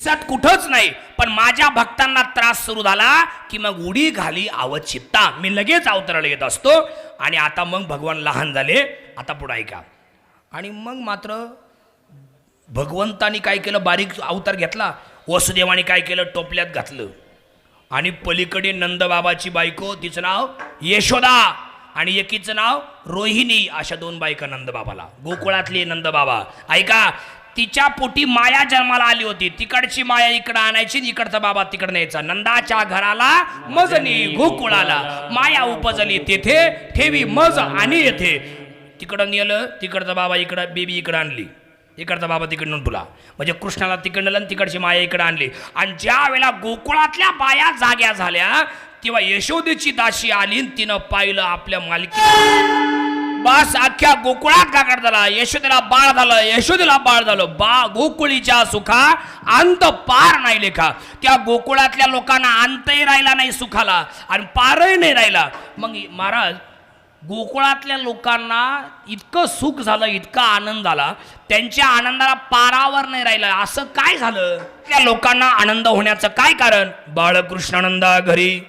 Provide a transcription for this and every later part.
सत कुठंच नाही, पण माझ्या भक्तांना त्रास सुरू झाला की मग उडी घाली अवचित्ता, मी लगेच अवतरायला येत असतो. आणि आता मग भगवान लहान झाले. आता पुढे ऐका. आणि मग मात्र भगवंतानी काय केलं, बारीक अवतार घेतला. वसुदेवाने काय केलं, टोपल्यात घातलं. आणि पलीकडे नंदबाबाची बायको, तिचं नाव यशोदा आणि एकीचं नाव रोहिणी, अशा दोन बायका नंदबाबाला, गोकुळातले नंदबाबा. ऐका, तिच्या पोटी माया जन्माला आली होती. तिकडची माया इकडं आणायची, इकडचा बाबा तिकडं न्यायचा. नंदाच्या घराला मजनी गोकुळाला, माया उपजली तेथे ठेवी मज आणि येथे. तिकडं नेलं, तिकडचा बाबा इकडं, बेबी इकडं आणली, इकडचा बाबा तिकडनं तुला, म्हणजे कृष्णाला तिकडनं आणि तिकडची माया इकडं आणली. आणि ज्या वेळेला गोकुळातल्या बाया जाग्या झाल्या तेव्हा यशोदेची दाशी आली, तिनं पाहिलं आपल्या मालकी. बस अख्ख्या गोकुळात गागाट झाला. यशोदेला बाळ झालं, यशोदेला बाळ झालं. गोकुळीच्या सुखा अंत पार नाही लेखा. त्या गोकुळातल्या लोकांना अंतही राहिला नाही सुखाला आणि पारही नाही राहिला. मग महाराज, गोकुळातल्या लोकांना इतकं सुख झालं, इतका आनंद झाला, त्यांच्या आनंदाला पारावर नाही राहिला. असं काय झालं? त्या लोकांना आनंद होण्याचं काय कारण? बाळकृष्णानंदा घरी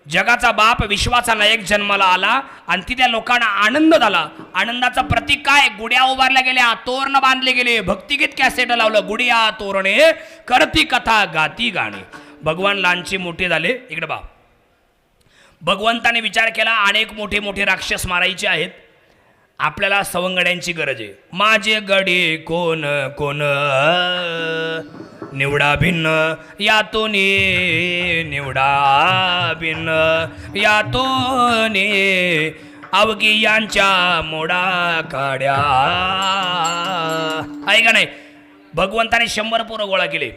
जगाचा बाप, विश्वाचा नायक जन्माला आला आणि तिथल्या लोकांना आनंद झाला. आनंदाचं प्रतीक काय? गुड्या उभारल्या गेल्या, तोरण बांधले गेले, भक्तिगीत कॅसेट लावलं. गुडिया तोरणे करती कथा गाती गाणे. भगवान लहानचे मोठे झाले. इकडे बा, भगवंताने विचार केला अनेक मोठे मोठे राक्षस मारायचे आहेत, आपल्याला सवंगड्यांची गरज आहे. माझे गडे कोण कोण निवडा भिन्न यातून निवडा भिन्न यातून अवघी यांच्या मोडा काड्या. ऐका नाही, भगवंताने 100 पोरं गोळा केले.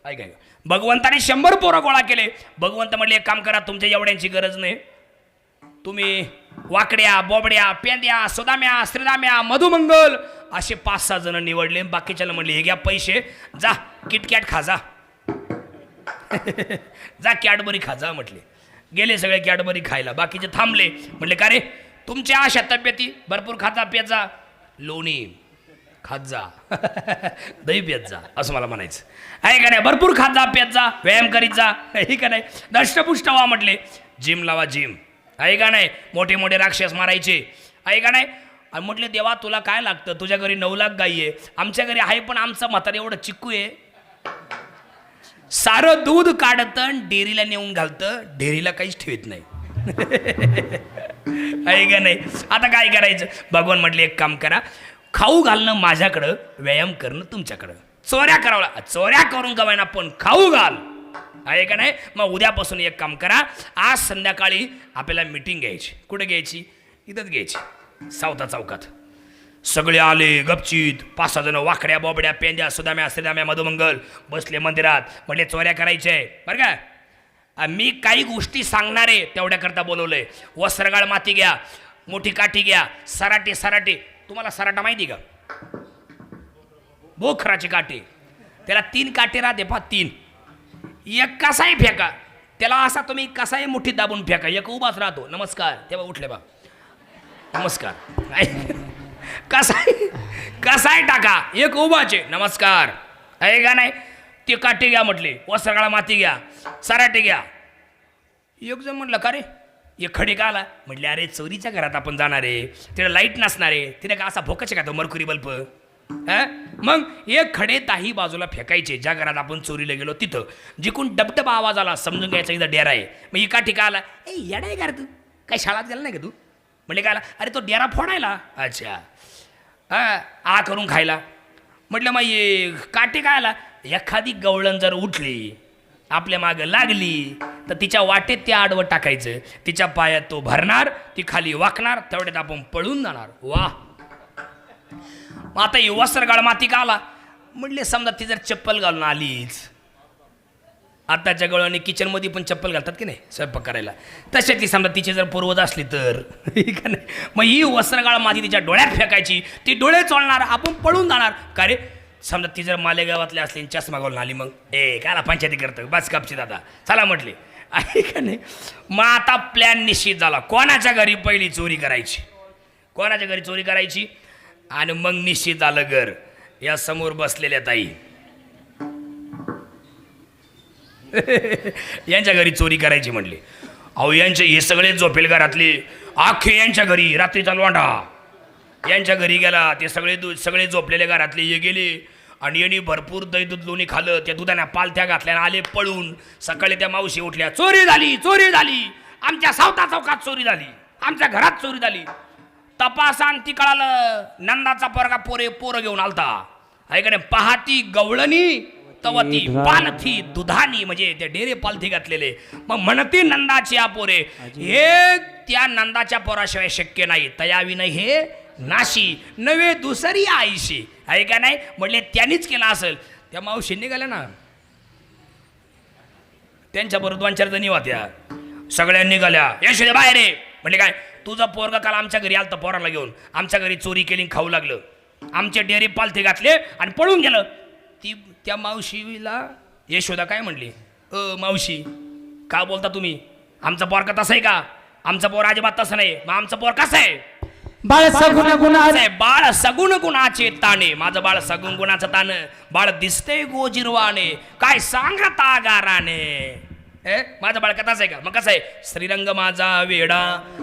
ऐका, भगवंताने 100 पोरं गोळा केले. भगवंत म्हटले एक काम करा, तुमच्या एवढ्यांची गरज नाही, तुम्ही वाकड्या, बोबड्या, पेंद्या, सुदाम्या, श्रीदाम्या, मधुमंगल असे 5-6 जण निवडले. बाकीच्याला म्हणले हे घ्या पैसे, जा किटकॅट खा जा. जा कॅडबरी खा जा म्हटले. गेले सगळे कॅडबरी खायला. बाकीचे थांबले. म्हटले का रे, तुमच्या अशा तब्येती, भरपूर खाता पेत जा, लोणी खात जा, दही पेत जा, असं मला म्हणायचं. आहे का नाही? भरपूर खात जा, पेत जा, व्यायाम करीत जा, हे का नाही? दष्टपुष्ट व्हा म्हटले. जिम लावा, जिम. आहे का नाही? मोठे मोठे राक्षस मारायचे. आहे का नाही? आणि म्हटले देवा तुला काय लागतं, तुझ्या घरी 9 लाख गाई आहे, आमच्या घरी आहे पण आमचं म्हातारं एवढं चिक्कू आहे, सारं दूध काढतं डेअरीला नेऊन घालतं, डेअरीला काहीच ठेवत नाही. आहे का नाही? आता काय करायचं? भगवान म्हटले एक काम करा, खाऊ घालणं माझ्याकडं, व्यायाम करणं तुमच्याकडं. चोऱ्या करावं, चोऱ्या करून गवायना पण खाऊ घाल. आहे का नाही? मग उद्यापासून एक काम करा, आज संध्याकाळी आपल्याला मीटिंग घ्यायची. कुठे घ्यायची? इथंच घ्यायची, सावता चौकात. सगळे आले गपचीत, 5-6 जण वाकड्या, बोबड्या, पेंद्या, सुदाम्या, श्रीदाम्या, मधुमंगल बसले मंदिरात. म्हटले चोऱ्या करायचे बरं का, मी काही गोष्टी सांगणार आहे तेवढ्याकरता बोलवलंय. वस्त्रगाळ माती घ्या, मोठी काठी घ्या, सराटे. सराटे तुम्हाला सराटा माहिती का? बोखराची काठी, त्याला 3 काटे राहते पहा, 3. एक कसाही फेका, त्याला असा तुम्ही कसाही मुठीत दाबून फेका, एक उभाच राहतो. नमस्कार, तेव्हा उठले बा, नमस्कार. कसाही टाका, एक उभाचे नमस्कार. आहे का नाही? ते काठी घ्या म्हटले, वस्त्रगाळा माती घ्या, सराटे घ्या. एक जण म्हटलं का रे एक खडे का आला? म्हटले अरे चोरीच्या घरात आपण जाणार आहे, तिला लाईट नसणार आहे, तिने का असा भोकाचे का तो मरकुरी बल्ब. मग एक खडे 10 बाजूला फेकायचे, ज्या घरात आपण चोरीला गेलो तिथं. जिकून डबडबा आवाज आला समजून घ्यायचा इथं डेरा आहे. मग ही काठी का आला? ए येडा आहे का रे तू, काही शाळात गेला नाही का तू? म्हणजे काय आला? अरे तो डेरा फोडायला. अच्छा, आ करून खायला. म्हटलं मग ये काठी काय आला? एखादी गवळण जर उठली आपल्या मागं लागली तर तिच्या वाटेत ते आडवं टाकायचं, तिच्या पायात तो भरणार, ती खाली वाकणार, तेवढ्यात आपण पळून जाणार. वा. मग आता ही वस्त्रगाळ माती का आला? म्हटले समजा ती जर चप्पल घालून आलीच, आताच्या गवळणी किचनमध्ये पण चप्पल घालतात की नाही स्वयंपाक करायला, तशातली समजा तिचे जर पूर्वज असली तर, का नाही? मग ही वस्त्रगाळ माती तिच्या डोळ्यात फेकायची, ती डोळे चोळणार, आपण पळून जाणार. का रे समजा ती जर मालेगावातली असली चष्मा घालून आली, मग कायला पंचायती करतं, बस कापची दादा चला म्हटले. आहे का नाही? मग आता प्लॅन निश्चित झाला, कोणाच्या घरी पहिली चोरी करायची, कोणाच्या घरी चोरी करायची. आणि मग निश्चित झालं घर. या समोर बसलेल्या ताई, यांच्या घरी चोरी करायची म्हणली. अहो यांचे हे सगळे झोपेल घरातले, अख्खे यांच्या घरी रात्रीचा लोंढा यांच्या घरी गेला. ते सगळे झोपलेले घरातले हे गेले आणि यांनी भरपूर दही दूध लोणी खाल्लं. त्या दुधाने पालथ्या घातल्या आले पळून. सकाळी त्या मावशी उठल्या, चोरी झाली, चोरी झाली, आमच्या सावता चौकात चोरी झाली, आमच्या घरात चोरी झाली. तपासान ती कळालं नंदाचा पोरगा पोरं घेऊन आलता. ऐकणे पहाती गवळणी तवती पालथी दुधानी, म्हणजे ते डेरे पालथी घातलेले. मग म्हणती नंदाची पोरे, हे त्या नंदाच्या पोराशिवाय शक्य नाही. तयाविनं हे नाशी नवे दुसरी आईशी. आहे का नाही म्हटले त्यांनीच केला असेल. त्या मावशी निघाल्या ना, त्यांच्या बरोबर 2-4 जणी होत्या. सगळ्यांनी निघाल्या, यशोदे बाहेर रे. म्हणजे काय, तुझं पोरगा काल आमच्या घरी आलतं पोराला घेऊन, आमच्या घरी चोरी केली, खाऊ लागलं, आमचे डेअरी पालथे घातले आणि पळून गेलं. त्या मावशीला यशोदा काय म्हणली, मावशी का बोलता तुम्ही, आमचा पोर का तसं आहे का, आमचा पोर अजिबात तसं नाही. मग आमचा पोर कसं आहे, बाळ सगुण गुणाचे, बाळ सगुण गुणाचे ताणे. माझं बाळ सगुण गुणाचं ताण, बाळ दिसते गोजिरवाने, काय सांगता गाराने. माझं बाळ कथाच आहे का, मग कसं आहे, श्रीरंग माझा वेडा,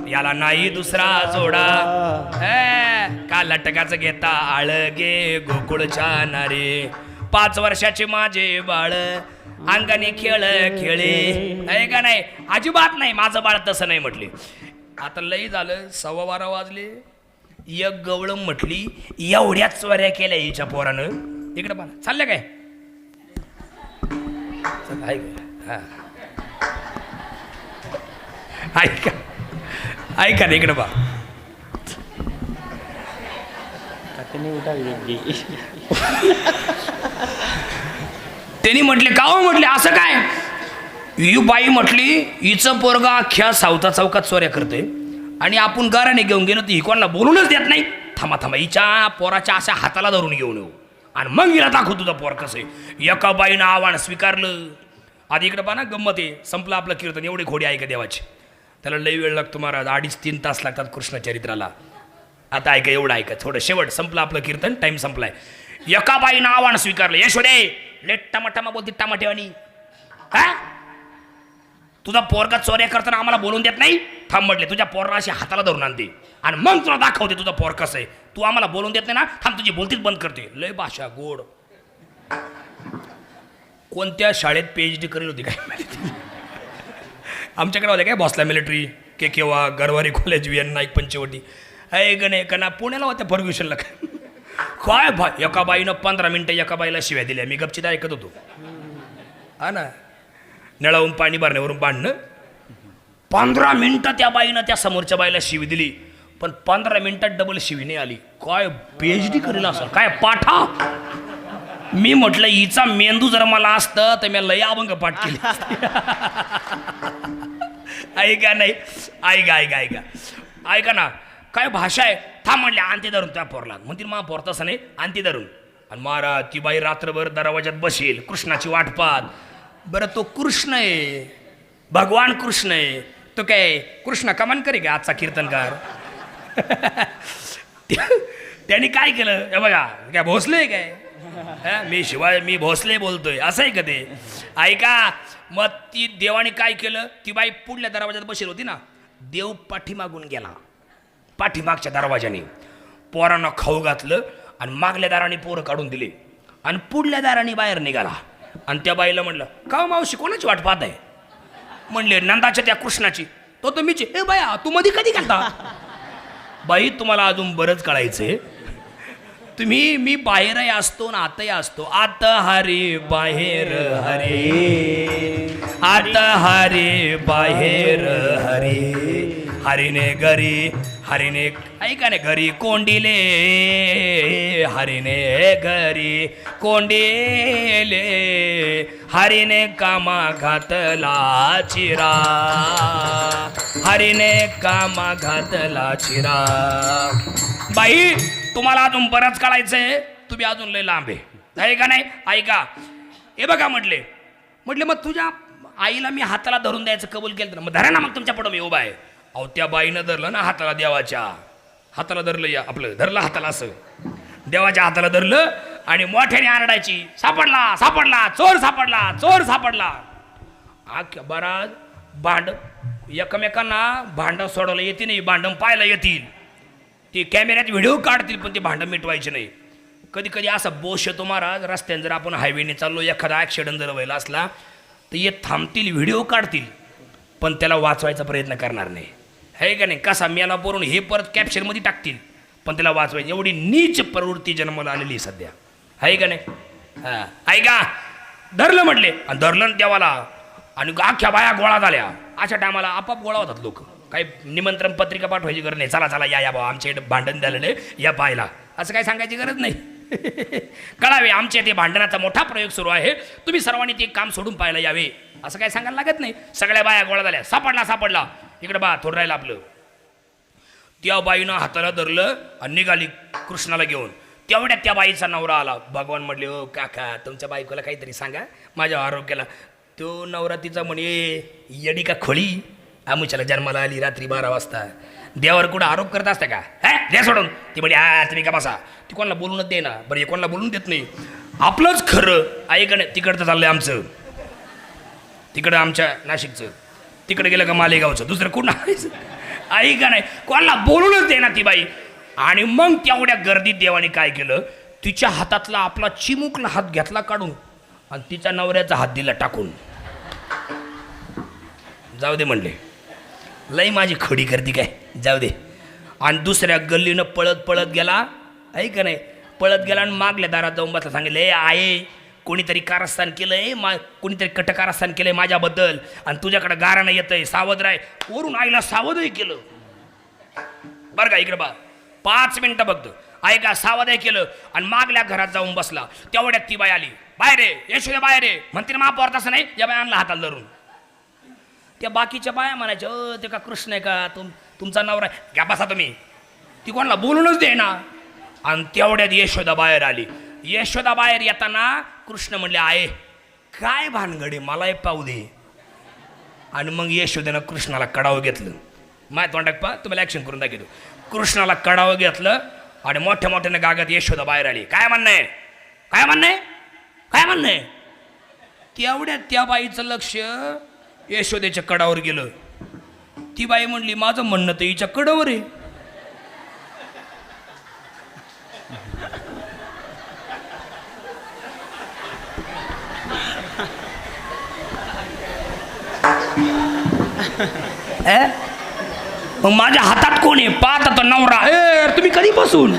याला नाही दुसरा जोडा. का लटकाच घेता आळगे गोकुळच्या नारे, 5 वर्षाचे माझे बाळ अंगाने खेळ खेळे. आहे का नाही, अजिबात नाही, माझं बाळ तसं नाही म्हटले. आता लई झालं, 12:15 वाजले. एक गवळम म्हटली, एवढ्याच चोऱ्या केल्या हिच्या पोरानं. इकडे पहा, चालल्या काय, ऐका ऐका ना, इकडे पहा. त्यांनी म्हटले, का हो म्हटले, असं काय. ही बाई म्हटली, हिचं पोरगा अख्ख्या सावता चौकात चोऱ्या करते आणि आपण गाराने घेऊन गेलो, ती कोणाला बोलूनच देत नाही. थांबा थांबा, हिच्या पोराच्या अशा हाताला धरून घेऊन येऊ आणि मग हिला दाखव तुझं पोर कसं आहे. एका बाईनं आव्हान स्वीकारलं. आधी इकडे पहा ना, गंमत आहे. संपलं आपलं कीर्तन, एवढी घोडी ऐका देवाची, त्याला लई वेळ लागतो महाराज, 2.5-3 तास लागतात कृष्णचरित्राला. आता ऐका, एवढं ऐका, थोडं शेवट, संपलं आपलं कीर्तन, टाइम संपलाय. एका बाईनं आव्हान स्वीकारलं, यशोदे लेट टमाटमा बोलते टमाटेवानी, हा तुझा पोरगा चोऱ्या करताना आम्हाला बोलून देत नाही. थांब म्हटले, तुझ्या पोराला अशी हाताला धरून आणते आणि मग तुला दाखवते तुझा पोर कसं आहे. तू आम्हाला बोलून देत नाही ना, थांब तुझी बोलतीच बंद करते. लय भाषा गोड. कोणत्या शाळेत PhD करेल होती काय माहिती. आमच्याकडे होते काय, भोसला मिलिटरी, केव्हा गरवारी कॉलेज, VN नाईक पंचवटी. आहे गणे कना पुण्याला होत्या फर्ग्युशनला. काय भाई, एका बाईनं 15 मिनिटं एका बाईला शिव्या दिल्या. मी गपचित ऐकत होतो. हा ना, नळावून पाणी भरण्यावरून बांधणं. 15 मिनिटं त्या बाईनं त्या समोरच्या बाईला शिवी दिली, पण 15 मिनिटात डबल शिवी नाही आली. काय PhD करेल असं, काय पाठा. मी म्हटलं, हिचा मेंदू जर मला असतं तर मी लय अभंग पाठ केली. ऐका नाही, ऐका ऐका ऐका ऐका ना, काय भाषा आहे. थांब म्हणले, आणते धरून त्या पोरला. म्हणतील मा पोर तसं नाही, आणते धरून. आणि महाराज ती बाई रात्रभर दरवाजात बसेल, कृष्णाची वाट पाहत. बरं तो कृष्ण आहे, भगवान कृष्ण आहे, तो काय कृष्ण कमान करे का आजचा कीर्तनकार. त्यांनी काय केलं, हे बघा काय भोसले काय, मी भोसले बोलतोय असं आहे का ते. ऐका, मग ती देवाने काय केलं, ती बाई पुढल्या दरवाजात बसेल होती ना, देव पाठीमागून गेला, पाठीमागच्या दरवाजाने पोरांना खाऊ घातलं आणि मागल्या दाराने पोरं काढून दिले आणि पुढल्या दाराने बाहेर निघाला. आणि त्या बाईला म्हणलं, का मावशी कोणाची वाट पाहत आहे. म्हणले, नंदाच्या त्या कृष्णाची. तो तर मीची. ए बाया, तू मध्ये कधी घालता. बाई तुम्हाला अजून बरंच कळायचंय. तुम्ही, मी बाहेरही असतो ना आतही असतो. आत हरे बाहेर हरे, आत हरे बाहेर हरे, हरिने घरी हरिने, ऐका ने घरी कोंडिले, हरिने घरी कोंडिले, हरिने कामा घातला चिरा, हरिने कामा घातला चिरा. बाई तुम्हाला अजून बरंच कळायचंय, तुम्ही अजून लय लांब आहे का नाही. ऐका, हे बघा म्हटले, मग तुझ्या आईला मी हाताला धरून द्यायचं कबूल केलं तर मग धरा ना, मग तुमच्या पुढं मी उभा आहे. अहो त्या बाईनं धरलं ना हाताला, देवाच्या हाताला धरलं, या आपलं धरलं हाताला, असं देवाच्या हाताला धरलं आणि मोठ्याने आरडायची, सापडला सापडला, चोर सापडला, चोर सापडला. आख्या बराच भांड एकमेकांना भांडं सोडवलं येते नाही, भांडण पाहायला येतील, ते कॅमेऱ्यात व्हिडिओ काढतील, पण ते भांडं मिटवायचे नाही. कधी कधी असा बोश येतो महाराज, रस्त्याने जर आपण हायवेने चाललो, एखादा ॲक्सिडेंट जर व्हायला असला तर हे थांबतील, व्हिडिओ काढतील, पण त्याला वाचवायचा प्रयत्न करणार नाही. आहे का नाही? कसा मेला बोलून हे परत कॅप्शनमध्ये टाकतील, पण त्याला वाचवायची एवढी नीच प्रवृत्ती जन्माला आलेली सध्या. आहे का नाही? हां, आहे का? धरलं म्हटले आणि धरलं देवाला, आणि अख्ख्या बाया गोळा झाल्या. अशा टायमाला आपाप गोळा होतात लोक. काही निमंत्रण पत्रिका पाठवायची गरज नाही, चला चला या बाबा आमच्या इकडे भांडण झालेलं या पाहायला, असं काही सांगायची गरज नाही. कळावे आमच्या ते भांडणाचा मोठा प्रयोग सुरू आहे, तुम्ही सर्वांनी ते काम सोडून पाहायला यावे, असं काही सांगायला लागत नाही. सगळ्या बाया गोळा झाल्या, सापडला इकडे बा थोडं राहिलं आपलं. त्या बाईनं हाताला धरलं आणि निघाली कृष्णाला घेऊन. तेवढ्यात त्या बाईचा नवरा आला. भगवान म्हटले, ओ काका तुमच्या बायकोला काहीतरी सांगा माझ्या आरोग्याला. तो नवरा तिचा म्हणे, येडी का खोळी, आमुच्याला जन्माला आली रात्री 12 वाजता, देवावर कुठं आरोप करत असता का? द्या सोडून. ती म्हणे, तुम्ही का बसा. ती कोणाला बोलूनच दे ना. बरं, हे कोणाला बोलून देत नाही, आपलंच खरं. ऐकणं तिकडचं चाललंय आमचं, तिकडं आमच्या नाशिकचं, तिकडे गेलं का मालेगावचं, दुसरं कोण ऐका नाही, कोणाला बोलूनच दे ना ती बाई. आणि मग तेवढ्या गर्दीत देवाने काय केलं, तिच्या हातातला आपला चिमुकला हात घेतला काढून आणि तिच्या नवऱ्याचा हात दिला टाकून. जाऊ दे म्हणले, लई माझी खोडी करते काय, जाऊ दे. आणि दुसऱ्या गल्लीनं पळत गेला. ऐका नाही, पळत गेला आणि मागल्या दारात जाऊन बसला. सांगितलं, आहे कोणीतरी कारस्थान केलंय, कोणीतरी कटकारस्थान केलंय माझ्याबद्दल, आणि तुझ्याकडे गारानं येतंय, सावध राय. वरून आईला सावधही केलं बरं का. इकडे बा 5 मिनिटं बघतो. ऐका, सावधही केलं आणि मागल्या घरात जाऊन बसला. तेवढ्यात ती बाई आली. बाहेर रे यशोदे, बाहेर रे. म्हणते ना महापौर तसं नाही, या बाई आणला हाताला धरून. त्या बाकीच्या बाया म्हणायच्या, ते का कृष्ण आहे का तुमचा नवरा? घ्या बसा तुम्ही. ती कोणाला बोलूनच दे ना. आणि तेवढ्यात यशोदा बाहेर आली. यशोदा बाहेर येताना कृष्ण म्हणले, आहे काय भानगडे, मलाही पाहू दे. आणि मग यशोदेनं कृष्णाला कडावं घेतलं. माय तोंडाक पा, तुम्हाला ॲक्शन करून दाखवतो. कृष्णाला कडावं घेतलं आणि मोठ्या मोठ्याने गागत यशोदा बाहेर आली. काय म्हणणं आहे, काय म्हणणं आहे, काय म्हणणं आहे? तेवढ्यात त्या बाईचं लक्ष यशोदेच्या कडावर गेलं. ती बाई म्हणली, माझं म्हणणं तर हिच्या कडावर आहे. मग माझ्या हातात कोण आहे? पाहत तो नवरा. तुम्ही कधीपासून?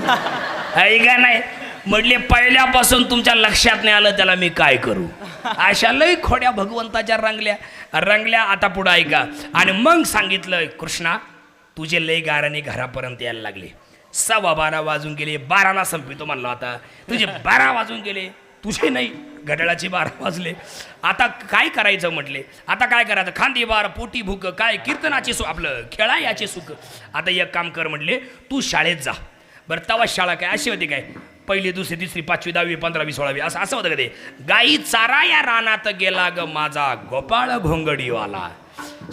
ऐका नाही म्हटले, पहिल्यापासून तुमच्या लक्षात नाही आलं, त्याला मी काय करू? अशा लई खोड्या भगवंताच्या रंगल्या. आता पुढं ऐका. आणि मग सांगितलं, कृष्णा तुझे लई गाराने घरापर्यंत यायला लागले. 12:15 वाजून गेले. 12ला संपितो म्हणलो आता. तुझे 12 वाजून गेले, तुझे नाही, घड्याळाचे 12 वाजले. आता काय करायचं म्हटले. आता काय करायचं? खांदी बार पोटी भूक, काय कीर्तनाचे सुख, आपलं खेळा याचे सुख. आता एक काम कर म्हटले, तू शाळेत जा. बरं, तवा शाळा काय अशी होती काय? 1ली 2री 3री 5वी 10वी 15वी 16वी असं होतं का ते? गाई चारा या रानात गेला ग माझा गोपाळ घोंगडीवाला.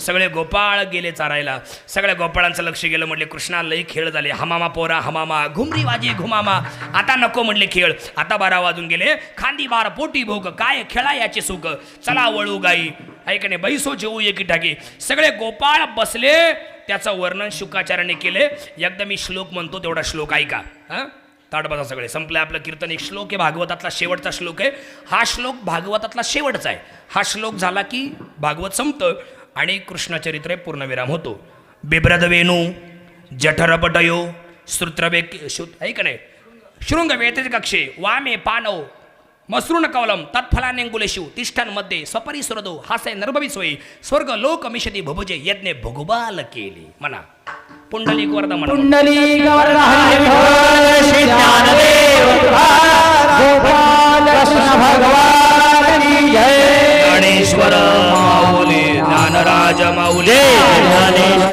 सगळे गोपाळ गेले चारायला. सगळ्या गोपाळांचं लक्ष गेलं. म्हटले, कृष्णा लई खेळ झाले. हमामा पोरा हमामा, घुमरी वाजे घुमामा. आता नको म्हटले खेळ. आता 12 वाजून गेले. खांदी बार पोटी भोग, काय खेळा याचे सुख. चला वळू गाई, ऐकणे बैसो जेऊ एकी टाकी. सगळे गोपाळ बसले. त्याचं वर्णन शुकाचार्याने केले. एकदा मी श्लोक म्हणतो, तेवढा श्लोक ऐका. ताडबाजा सगळे संपलं आपलं कीर्तन. एक श्लोक आहे भागवतातला शेवटचा श्लोक आहे. हा श्लोक भागवतातला शेवटचा आहे. हा श्लोक झाला की भागवत संपतं आणि कृष्णचरित्र पूर्णविराम होतो. बिभ्रद वेणू जठरपटयो श्रुत्रवे ऐक नाही शृंग वेतेज कक्षे वामे पानव मसृण कवलम तत्फलानेंगुलेशु तिष्ठन मध्ये स्वपरिसुरदो हासे नर्भवी सोयी स्वर्ग लोक मिशती भुभुजे यज्ञे भुगुबाल केली. म्हणा पुंडलिक वरदा म्हणा. पुंडलिक वरदा हरी बोल श्री ज्ञानदेव